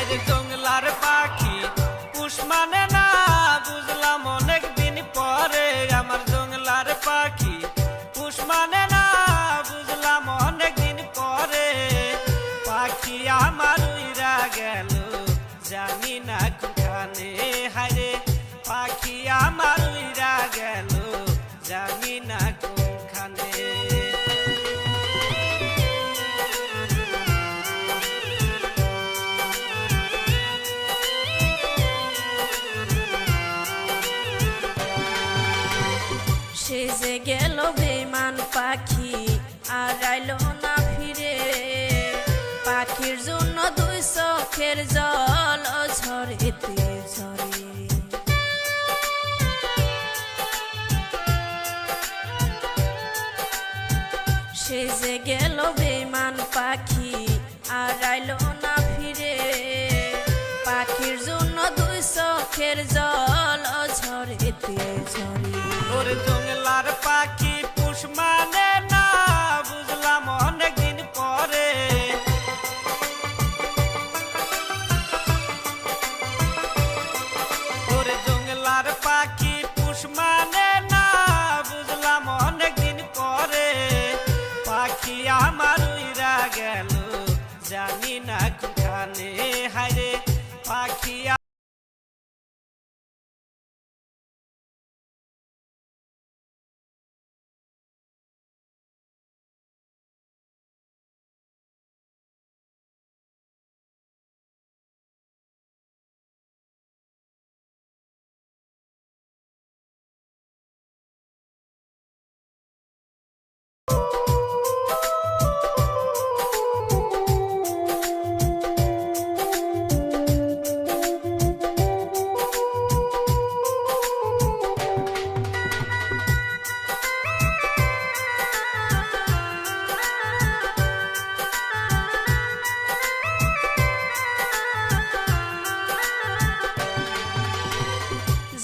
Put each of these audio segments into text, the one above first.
হায়রে জংলার পাখি পুষ মানে না বুঝলাম অনেক দিন পরে আমার জংলার পাখি পুষ মানে না বুঝলাম অনেক দিন পরে পাখি আমার উইরা গেল জানি না কোনখানে হায়রে পাখি আমার উইরা গেল জানি না কোনখানে সে যে গেল বেঈমান পাখি আর আইলো না ফিরে পাখির জন্য দুই চোখের জল ঝরেতে ঝরে সে যে গেল বেঈমান পাখি আর আইলো না ফিরে পাখির জন্য দুই চোখের জল ঝরেতে ঝরে ওরে জংলার পাখি পুষ মানে না বুঝলাম অনেক দিন পরে ওরে জংলার পাখি পুষ মানে না বুঝলাম অনেক দিন পরে পাখি আমার উইরা গেল জানি না কোনখানে হায়রে পাখি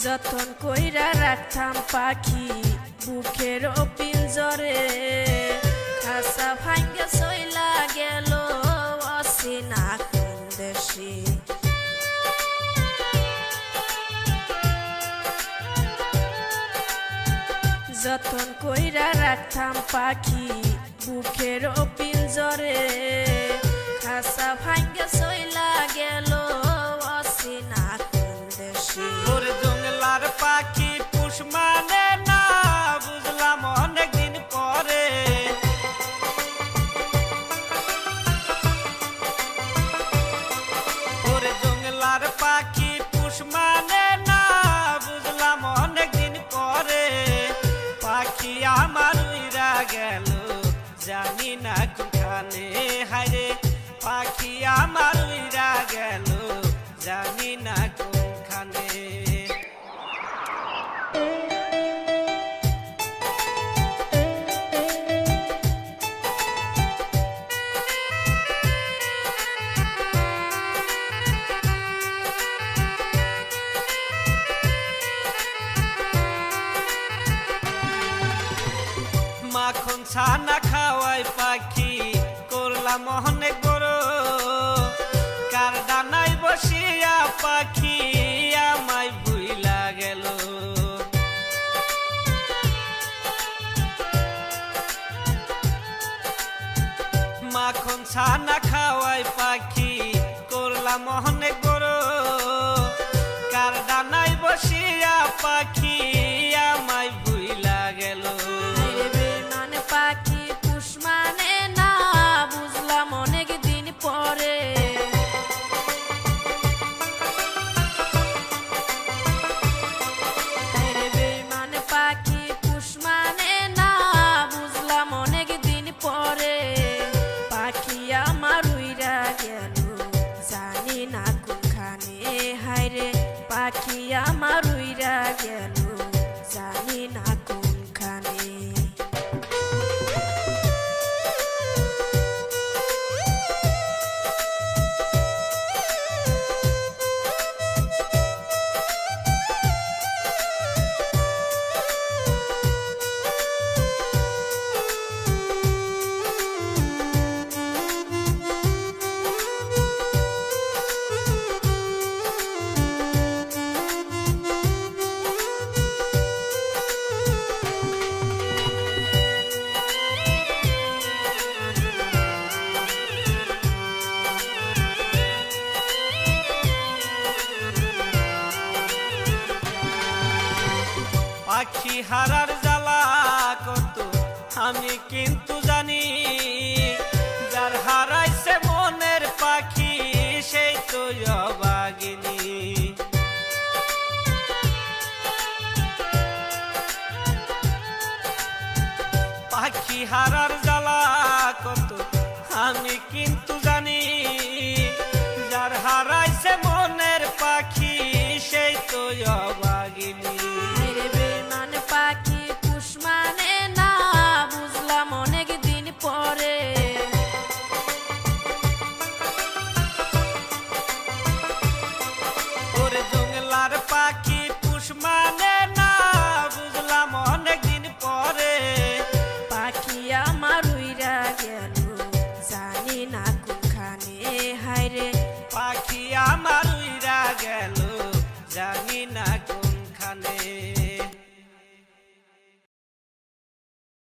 যতন কইরা রাখতাম পাখি বুকের পিঞ্জরে খাসা ভাঙ্গে চইলা গেল অচেনা কোন দেশে যতন কইরা রাখতাম পাখি বুকের পিঞ্জরে খাসা ভাঙ্গে চইলা গেল অচেনা কোন দেশে ওরে জংলার পাখি পুষ মানে না বুঝলাম অনেক দিন পরে ওরে জংলার পাখি পুষ মানে না বুঝলাম অনেক দিন পরে পাখি আমার উইরা গেল জানি না কোনখানে হায়রে পাখি আমার উইরা গেল জানি না কোনখানে মাখন ছানা খাওয়াই পাখি করলাম অনেক বড় কার ডানায় বসিয়া পাখি আমায় ভুইলা গেল মাখন ছানা খাওয়াই পাখি করলাম অনেক বড় কার ডানায় বসিয়া পাখি আমায় ভুইলা গেল পাখি পুষ মানে না বুঝলাম অনেক দিন পরে বেঈমান পাখি পুষ মানে না বুঝলাম অনেক দিন পরে পাখি আমার উইরা গেল জানি না কোনখানে হায়রে পাখি আমার উইরা গেল আমি কিন্তু জানি যার হারাইছে মনের পাখি সেই তো অবাগিনী। পাখি হারার জ্বালা কত আমি কিন্তু জানি, যার হারাইছে মনের পাখি সেই তো অবাগিনী। হায়রে বেঈমান পাখি পুষ মানে না, বুঝলাম অনেক দিন পরে। ওরে জঙ্গলার পাখি পুষ মানে না, বুঝলাম অনেক দিন পরে। পাখি আমার উইরা গেল জানি না কোনখানে, হায়রে পাখি আমার উইরা গেল জানি